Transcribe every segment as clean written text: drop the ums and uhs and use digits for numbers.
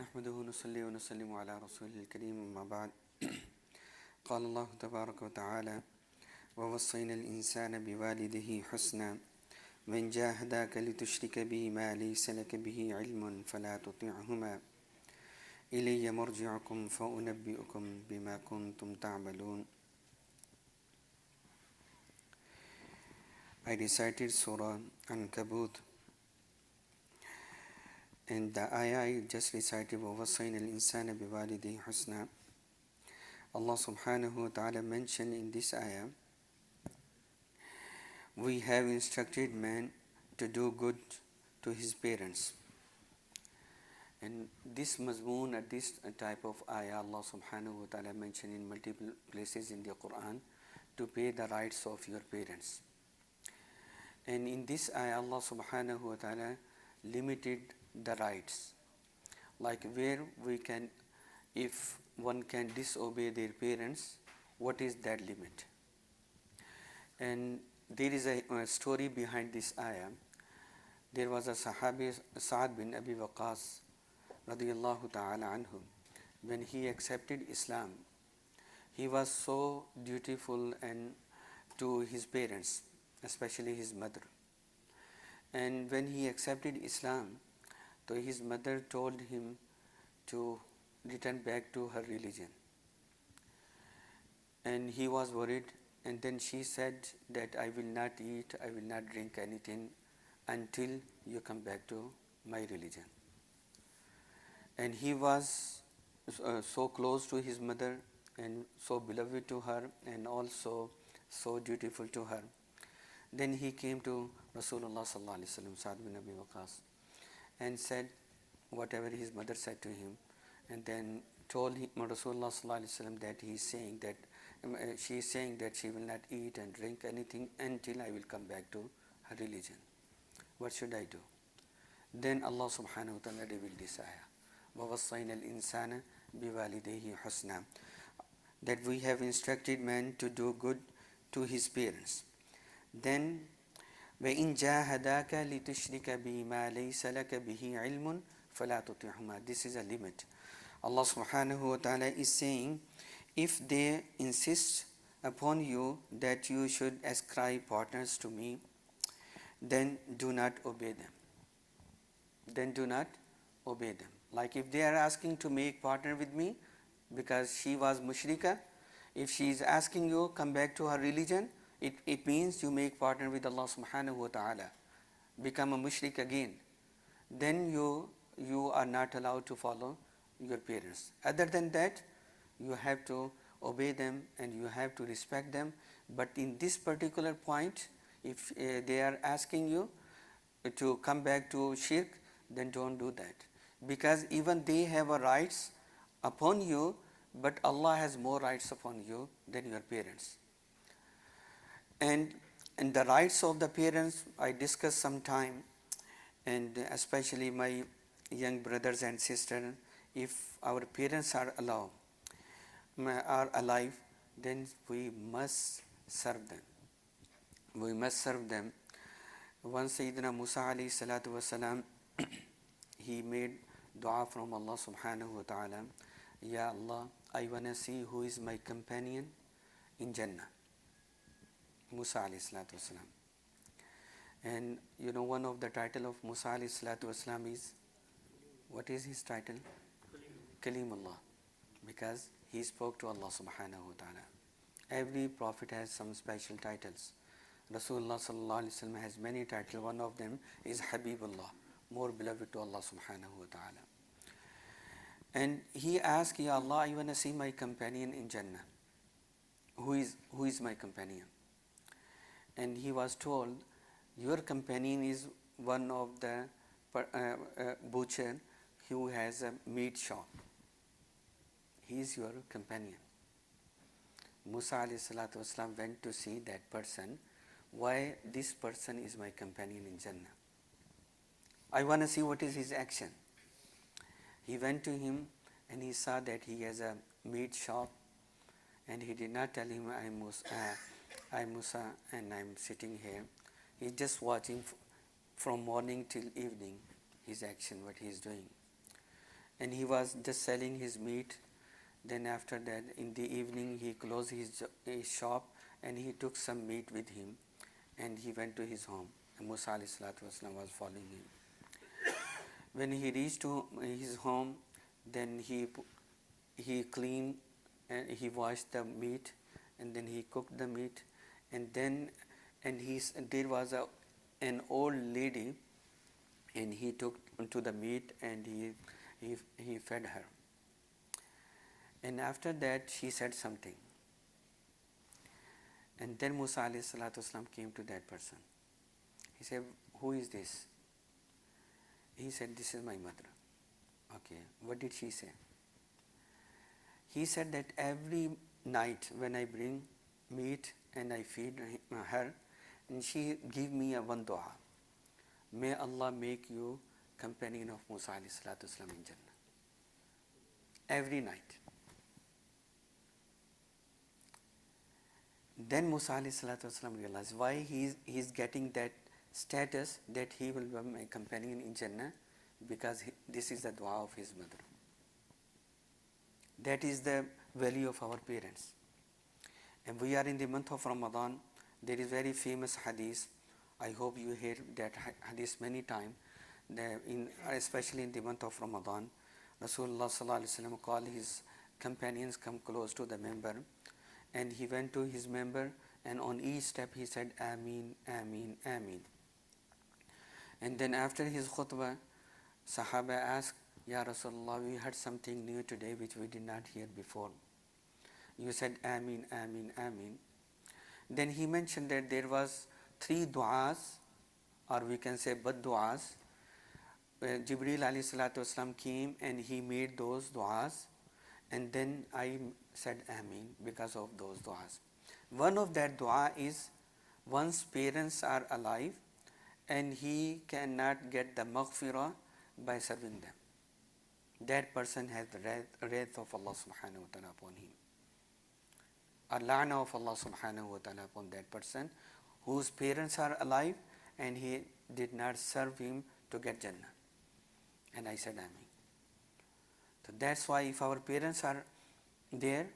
نحمده ونصلي ونسلم على رسوله الكريم أما بعد قال الله تبارك وتعالى ووصينا الإنسان بوالده حسنا وإن جاهداك لتشرك بي ما ليس لك به علم فلا تطعهما إلي مرجعكم فأنبئكم بما كنتم تعملون. I recited Surah Ankabut, and the ayah I just recited, وَوَصَّيْنَا الْإِنسَانَ بِوَالِدَيْهِ حُسْنًا. Allah subhanahu wa ta'ala mentioned in this ayah, we have instructed man to do good to his parents. And this mazmoon at this type of ayah, Allah subhanahu wa ta'ala mentioned in multiple places in the Quran, to pay the rights of your parents. And in this ayah, Allah subhanahu wa ta'ala limited the rights, like where we can, if one can disobey their parents, what is that limit? And there is a story behind this ayah. There was a Sahabi, Sa'ad bin Abi Waqqas radiyallahu ta'ala anhu. When he accepted Islam, he was so dutiful and to his parents, especially his mother. And when he accepted Islam, so his mother told him to return back to her religion. And he was worried, and then she said that I will not eat, I will not drink anything until you come back to my religion. And he was so close to his mother and so beloved to her and also so dutiful to her. Then he came to Rasulullah sallallahu alaihi wasallam, Sa'ad bin Abi Waqqas, and said whatever his mother said to him, and then told him, Rasulullah sallallahu alaihi wasallam, that he is saying that she is saying that she will not eat and drink anything until I will come back to her religion. What should I do? Then Allah subhanahu wa ta'ala revealed this ayah, وَوَصَّيْنَا الْإِنسَانَ بِوَالِدَيْهِ حُسْنًا, that we have instructed man to do good to his parents. Then وَإِنْ جَاهَدَاكَ لِتُشْرِكَ بِي مَا لَيْسَ لَكَ بِهِ عِلْمٌ فَلَا تُطِعْهُمَا. This is a limit. Allah subhanahu wa ta'ala is saying, if they insist upon you that you should ascribe partners to me, then do not obey them. Then do not obey them. Like if they are asking to make partner with me, because she was mushrika, if she is asking you come back to her religion, it means you make partner with Allah subhanahu wa ta'ala, become a mushrik again. Then you are not allowed to follow your parents. Other than that, you have to obey them and you have to respect them. But in this particular point, if they are asking you to come back to shirk, then don't do that. Because even they have a rights upon you, but Allah has more rights upon you than your parents. And the rights of the parents, I discussed sometime, and especially my young brothers and sisters, if our parents are alive, then we must serve them. We must serve them. Once Sayyidina Musa alayhi salatu wasalam, he made dua from Allah subhanahu wa ta'ala, Ya Allah, I want to see who is my companion in Jannah. Musa alayhi salatu wasalam. And you know, one of the title of Musa alayhi salatu wasalam is, what is his title? Kalimullah, because he spoke to Allah subhanahu wa ta'ala. Every prophet has some special titles. Rasulullah sallallahu alaihi wasallam has many titles. One of them is Habibullah, more beloved to Allah subhanahu wa ta'ala. And he asked, Ya Allah, I want to see my companion in Jannah. Who is my companion? And he was told, your companion is one of the butcher who has a meat shop. He is your companion. Musa alayhi salatu wasalam went to see that person. Why this person is my companion in Jannah? I want to see what is his action. He went to him and he saw that he has a meat shop, and he did not tell him, I'm Musa and I'm sitting here. He's just watching from morning till evening his action, what he is doing. and he was just selling his meat. Then after that, in the evening, he closed his shop and he took some meat with him and he went to his home. And Musa alayhi salatu wasalam was following him. When he reached to his home, then he cleaned and he washed the meat, and then he cooked the meat, and then there was an old lady, and he took to the meat and he fed her. And after that, she said something, and then Musa alayhi salatu wasalam came to that person. He said, "Who is this?" He said, "This is my mother." Okay, what did she say? He said that every night when I bring meat and I feed her, and she give me a one dua, "May Allah make you companion of Musa alayhi salatu wasalam in Jannah." Every night. Then Musa alayhi salatu wasalam realized why he is getting that status that he will be my companion in Jannah, because this is the dua of his mother. That is the value of our parents. And we are in the month of Ramadan. There is very famous hadith. I hope you hear that hadith many times. Especially in the month of Ramadan, Rasulullah sallallahu alaihi wasallam called his companions come close to the member, and he went to his member, and on each step he said Ameen, Ameen, Ameen. And then after his khutbah, Sahaba asked, "Ya Rasulullah, we heard something new today which we did not hear before. You said Ameen, Ameen, Ameen." Then he mentioned that there was 3 du'as, or we can say bad du'as. Jibreel alayhi salatu wasalam came and he made those du'as, and then I said Ameen because of those du'as. One of that du'a is, one's parents are alive and he cannot get the maghfirah by serving them. That person has the wrath of Allah subhanahu wa ta'ala upon him, or la'na of Allah subhanahu wa ta'ala upon that person whose parents are alive and he did not serve him to get Jannah. And I said Ameen. So that's why if our parents are there,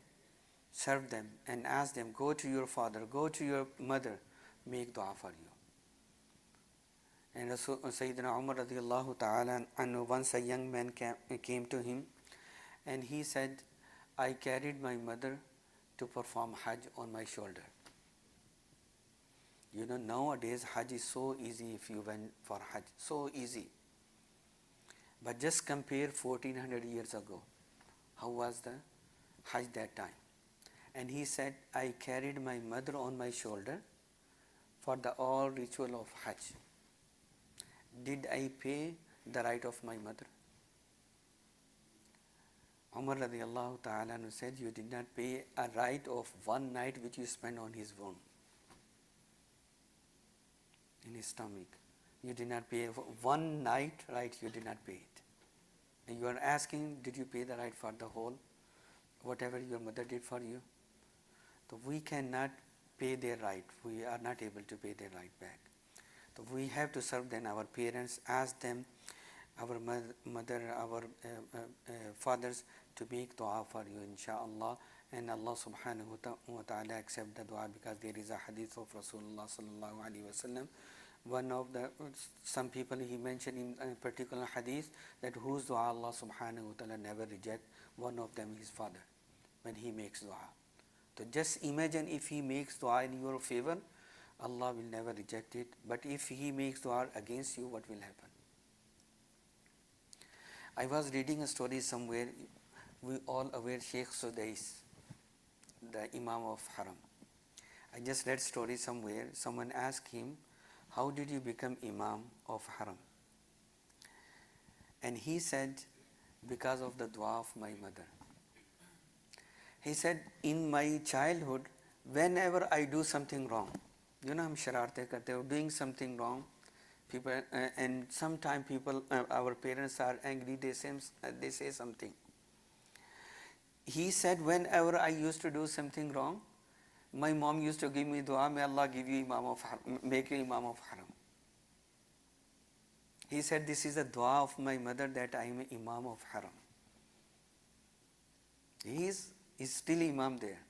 serve them and ask them, go to your father, go to your mother, make dua for you. And Sayyidina Umar radiallahu ta'ala anhu, once a young man came to him and he said, "I carried my mother to perform Hajj on my shoulder." You know, nowadays Hajj is so easy if you went for Hajj, so easy. But just compare 1400 years ago, how was the Hajj that time? And he said, "I carried my mother on my shoulder for the all ritual of Hajj." Did I pay the right of my mother? Umar radiallahu ta'ala said, "You did not pay a right of one night which you spent on his womb, in his stomach. You did not pay one night right, you did not pay it. And you are asking, did you pay the right for the whole, whatever your mother did for you?" So we cannot pay their right. We are not able to pay their right back. So we have to serve them, our parents, ask them, our mother, our fathers, to make dua for you, inshaAllah. And Allah subhanahu wa ta'ala accept the dua, because there is a hadith of Rasulullah sallallahu alaihi wasallam. Some people he mentioned in a particular hadith that whose dua Allah subhanahu wa ta'ala never reject. One of them is father, when he makes dua. So just imagine if he makes dua in your favor, Allah will never reject it. But if he makes dua against you, what will happen? I was reading a story somewhere. We all aware Shaykh Sudais, the Imam of Haram. I just read story somewhere. Someone asked him, "How did you become Imam of Haram?" And he said, "Because of the dua of my mother." He said, "In my childhood, whenever I do something wrong, you know, हम शरारतें करते हैं, doing something wrong, people, and sometimes people, our parents are angry, they say something. He said, whenever I used to do something wrong, my mom used to give me dua, may Allah give you Imam of Haram, make you Imam of Haram." He said, "This is the dua of my mother that I am Imam of Haram." He is still Imam there.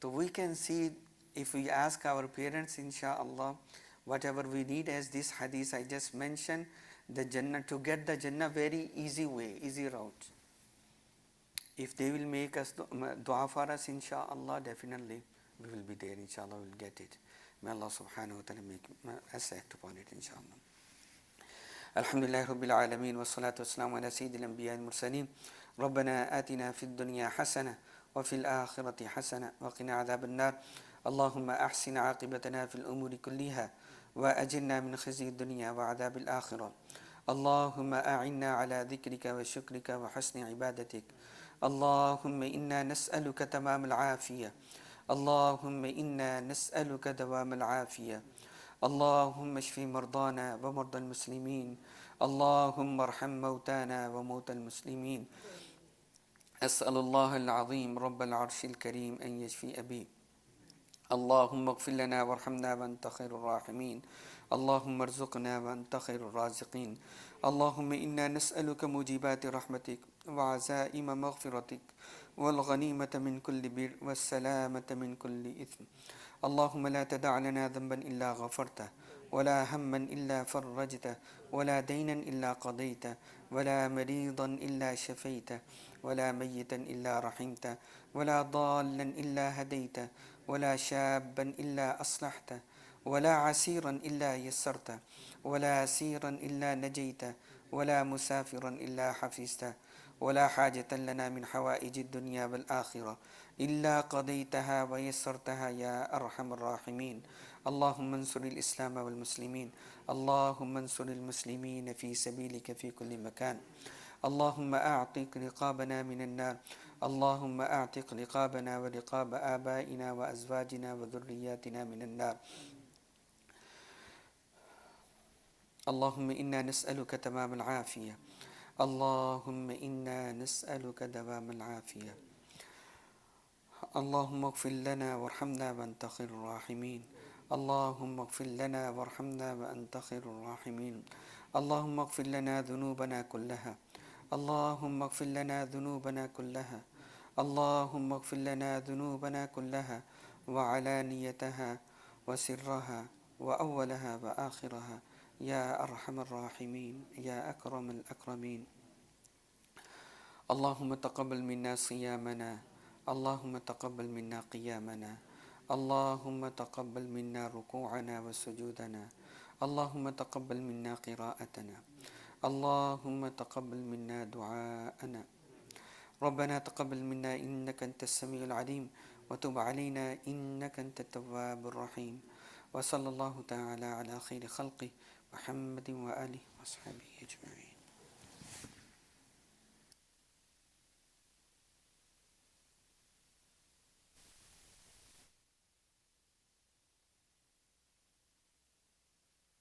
So we can see, if we ask our parents, inshallah, whatever we need, as this hadith I just mentioned, the Jannah, to get the Jannah, very easy way, easy route. If they will make us dua for us, inshallah, definitely we will be there, inshallah, we will get it. May Allah subhanahu wa ta'ala make us act upon it, inshallah. Alhamdulillah Rabbil Alameen, wa salatu wa salamu ala Sayyidil Anbiya al-Mursaleen. ربنا آتنا في الدنيا حسنة وفي الآخرة حسنة وقنا عذاب النار. اللهم أحسن عاقبتنا في الأمور كلها وأجرنا من خزي الدنيا وعذاب الآخرة. اللهم أعنا على ذكرك وشكرك وحسن عبادتك. اللهم إنا نسألك تمام العافية. اللهم إنا نسألك دوام العافية. اللهم اشف مرضانا ومرضى المسلمين. اللهم ارحم موتانا وموتى المسلمين. أسأل الله العظيم رب العرش الكريم أن يشفي أبي. اللهم اغفر لنا وارحمنا وأنت خير الراحمين. اللهم ارزقنا وأنت خير الرازقين. اللهم إنا نسألك موجبات رحمتك وعزائم مغفرتك والغنيمة من كل بر والسلامة من كل إثم. اللهم لا تدع لنا ذنبا إلا غفرته ولا هما إلا فرجته ولا دينا إلا قضيته ولا مريضا إلا شفيته ولا ميتا إلا رحمته ولا ضالا إلا هديته ولا شابا إلا أصلحته ولا عسيرا إلا يسرته ولا أسيرا إلا نجيته ولا مسافرا إلا حفظته ولا حاجة لنا من حوائج الدنيا والآخرة إلا قضيتها ويسرتها يا أرحم الراحمين. اللهم انصر الإسلام والمسلمين. اللهم انصر المسلمين في سبيلك في كل مكان. اللهم أعتق رقابنا من النار. اللهم أعتق رقابنا ورقاب آبائنا وأزواجنا وذرياتنا من النار. اللهم إنا نسألك تمام العافية. اللهم إنا نسألك دوام العافية. اللهم اغفر لنا وارحمنا وأنت خير الراحمين. اللهم اغفر لنا وارحمنا وأنت خير الراحمين. اللهم اغفر لنا ذنوبنا كلها. اللهم اغفر لنا ذنوبنا كلها. اللهم اغفر لنا ذنوبنا كلها وعلانيتها وسرها وأولها وآخرها يا أرحم الراحمين يا أكرم الأكرمين. اللهم تقبل منا صيامنا. اللهم تقبل منا قيامنا. اللهم تقبل منا ركوعنا وسجودنا. اللهم تقبل منا قراءتنا. اللهم تقبل منا دعاءنا. ربنا تقبل منا إنك أنت السميع العليم وتب علينا إنك أنت التواب الرحيم. وصلى الله تعالى على خير خلقه محمد وآله وصحبه أجمعين.